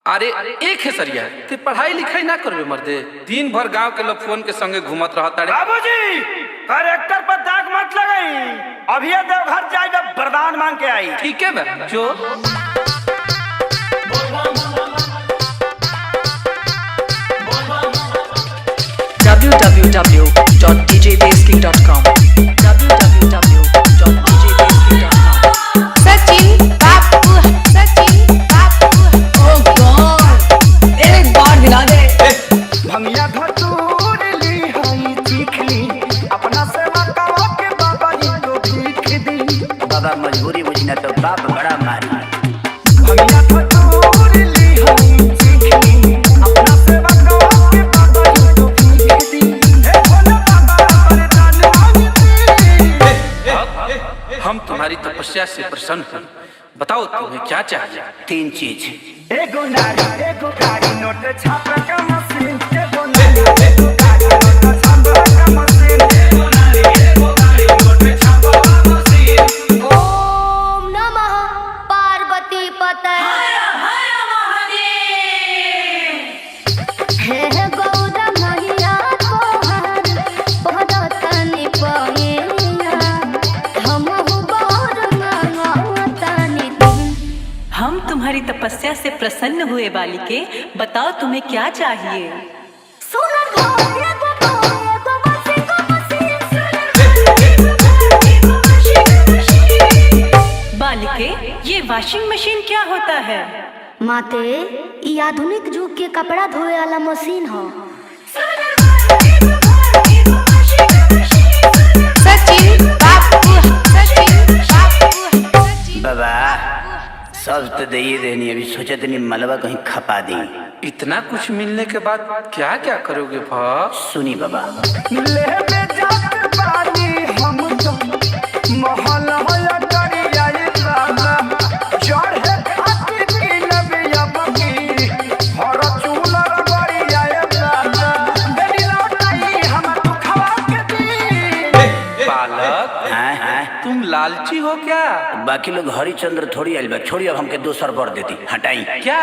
अरे एक है सरिया ते पढ़ाई लिखाई ना करबे मर्दे, दिन भर गांव के लोग फोन के संगे घूमत रहता रे। बाबूजी करेक्टर पर दाग मत लगाई, अभी देवघर जाएगा वरदान मांग के आई। ठीक है बे जो www.djbasking.com सचिन बापू ओह गॉड एक बार दिला दे। भंगिया धतूर ली हई चीख ली अपना सेवा करो के बाबा जी को भीख दी। बाबा मजबूरी बुझना तो बाप बड़ा मारी। भंगिया धतूर ली हई चीख ली अपना सेवा करो के बाबा जी को भीख दी। हे भोला बाबा वरदान मांगते। हम तुम्हारी तपस्या से प्रसन्न हैं, बताओ तुम्हें क्या चाहिए। 3 चीज, एगो नारी एगो गाड़ी नोट छाप का मशीन। एगो नारी एगो गाड़ी नोट छाप का मशीन। एगो नारी एगो गाड़ी नोट छाप का मशीन। ओम नमः पार्वती पतये हे गौर मैया तोहर पदतनि पयेया हमहु गौर मांगतनि तुम। हम तुम्हारी तपस्या से प्रसन्न हुए बालिके, बताओ तुम्हें क्या चाहिए। सुनर घोर एगो घोर एगो बसी को मसीन। सुनर घोर एगो मसीन। बालिके, ये वॉशिंग मशीन क्या होता है। माते ई आधुनिक युग के कपड़ा धोए वाला मशीन हो। सचिन बापू बाबा सब तो दे ही देनी, अभी सोचा तनी मलबा कहीं खपा दी। इतना कुछ मिलने के बाद क्या क्या करोगे भाव। सुनी बाबा, ले में जात पानी हम तो महल होला करी आई बाबा। जड़ है खातिर की नबिया बकी हर चूलर बड़ी आई बाबा। बेली लौटाई हम तो खवा के दी। बालक हाँ तुम लालची हो क्या। बाकी लोग हरिचंद्र थोड़ी आइल बा, छोड़ी अब हमके दोसर बर देती, हटाई। क्या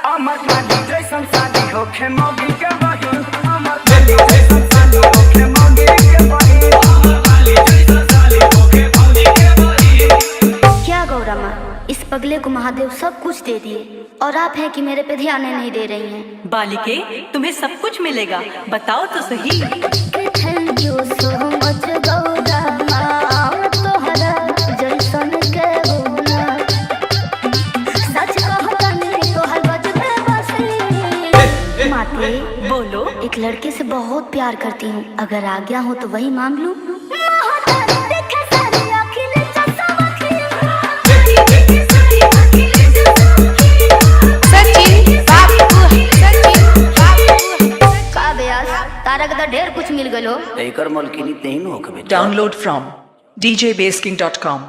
अमर खाली जैसन शादी होखे मौगी के बहिन। अमर खाली जैसन शादी होखे मौगी के बहिन। अमर खाली जैसन शादी होखे मौगी के बहिन। क्या गौरा माँ, इस पगले को महादेव सब कुछ दे दिए और आप हैं कि मेरे पे ध्यान नहीं दे रही हैं। बालिके, तुम्हें सब कुछ मिलेगा, बताओ तो सही। Thank you so much Gaura माँ, तोहरा जैसन के गुना सच कहतनी तोहर बजबे बसी। माते बोलो। एक लड़के से बहुत प्यार करती हूँ, अगर आज्ञा हो तो वही मांग लूं। सचिन बापू का ब्यास तारा के तो ढेर कुछ मिल गलो। एकर मलकिनी नहीं होके। Download from djbasking.com